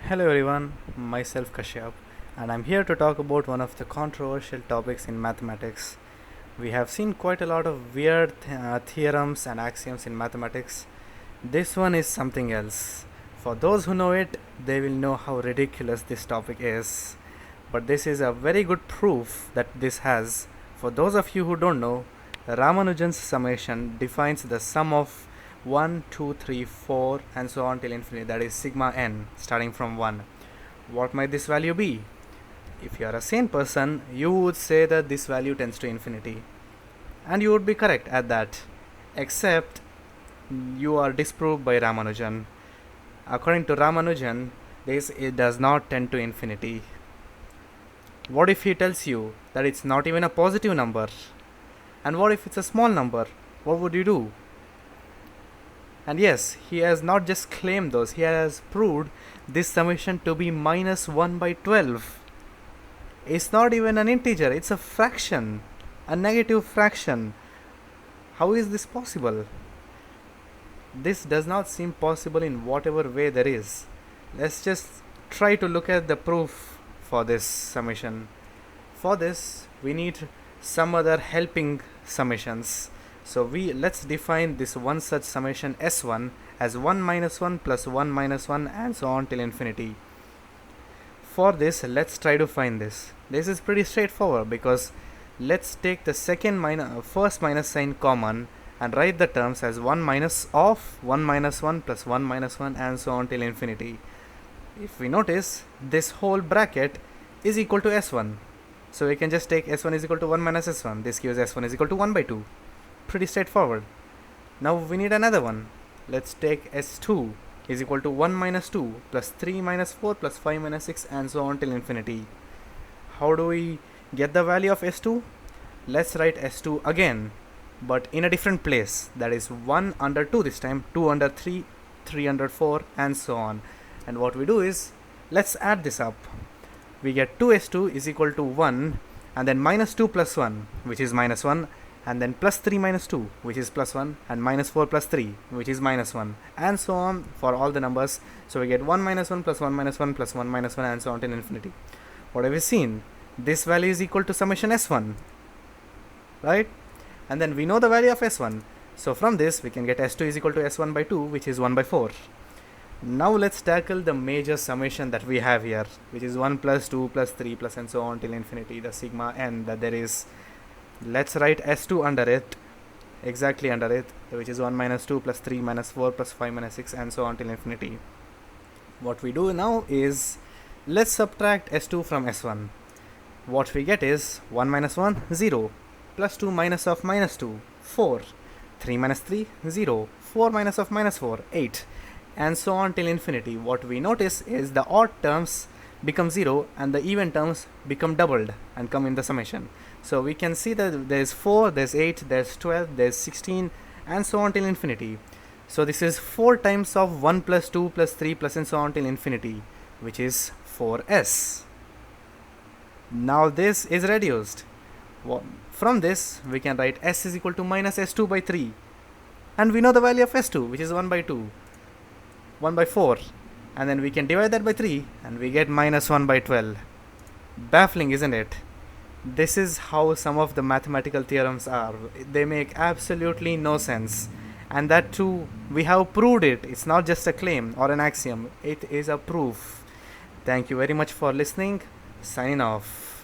Hello everyone, myself Kashyap, and I'm here to talk about one of the controversial topics in mathematics. We have seen quite a lot of weird theorems and axioms in mathematics. This one is something else. For those who know it, they will know how ridiculous this topic is. But this is a very good proof that this has. For those of you who don't know, Ramanujan's summation defines the sum of 1, 2, 3, 4 and so on till infinity, that is sigma n starting from 1. What might this value be? If you are a sane person, you would say that this value tends to infinity. And you would be correct at that. Except you are disproved by Ramanujan. According to Ramanujan, it does not tend to infinity. What if he tells you that it's not even a positive number? And what if it's a small number? What would you do? And yes, he has not just claimed those, he has proved this summation to be minus 1 by 12. It's not even an integer, it's a fraction, a negative fraction. How is this possible? This does not seem possible in whatever way there is. Let's just try to look at the proof for this summation. For this, we need some other helping summations. So let's define this one such summation S1 as 1 minus 1 plus 1 minus 1 and so on till infinity. For this, let's try to find this. This is pretty straightforward because let's take the first minus sign common and write the terms as 1 minus of 1 minus 1 plus 1 minus 1 and so on till infinity. If we notice, this whole bracket is equal to S1. So we can just take S1 is equal to 1 minus S1. This gives S1 is equal to 1 by 2. Pretty straightforward. Now we need another one. Let's take S2 is equal to 1 minus 2 plus 3 minus 4 plus 5 minus 6 and so on till infinity. How do we get the value of S2? Let's write S2 again, but in a different place. That is 1 under 2 this time, 2 under 3, 3 under 4 and so on. And what we do is, let's add this up. We get 2S2 is equal to 1 and then minus 2 plus 1 which is minus 1 and then plus 3 minus 2 which is plus 1 and minus 4 plus 3 which is minus 1 and so on for all the numbers. So we get 1 minus 1 plus 1 minus 1 plus 1 minus 1 and so on till infinity. What have we seen? This value is equal to summation S1, right? And then we know the value of S1. So from this we can get S2 is equal to S1 by 2 which is 1 by 4. Now let's tackle the major summation that we have here, which is 1 plus 2 plus 3 plus and so on till infinity, the sigma n that there is. Let's write S2 under it, exactly under it, which is 1 minus 2 plus 3 minus 4 plus 5 minus 6 and so on till infinity. What we do now is, let's subtract S2 from S1. What we get is 1 minus 1, 0, plus 2 minus of minus 2, 4, 3 minus 3, 0, 4 minus of minus 4, 8, and so on till infinity. What we notice is the odd terms become 0 and the even terms become doubled and come in the summation. So we can see that there's 4, there's 8, there's 12, there's 16 and so on till infinity. So this is 4 times of 1 plus 2 plus 3 plus and so on till infinity, which is 4s. Now this is reduced. From this we can write s is equal to minus s2 by 3 and we know the value of s2 which is 1 by 2, 1 by 4, and then we can divide that by 3 and we get minus 1 by 12. Baffling, isn't it? This is how some of the mathematical theorems are. They make absolutely no sense. And that too, we have proved it. It's not just a claim or an axiom. It is a proof. Thank you very much for listening. Signing off.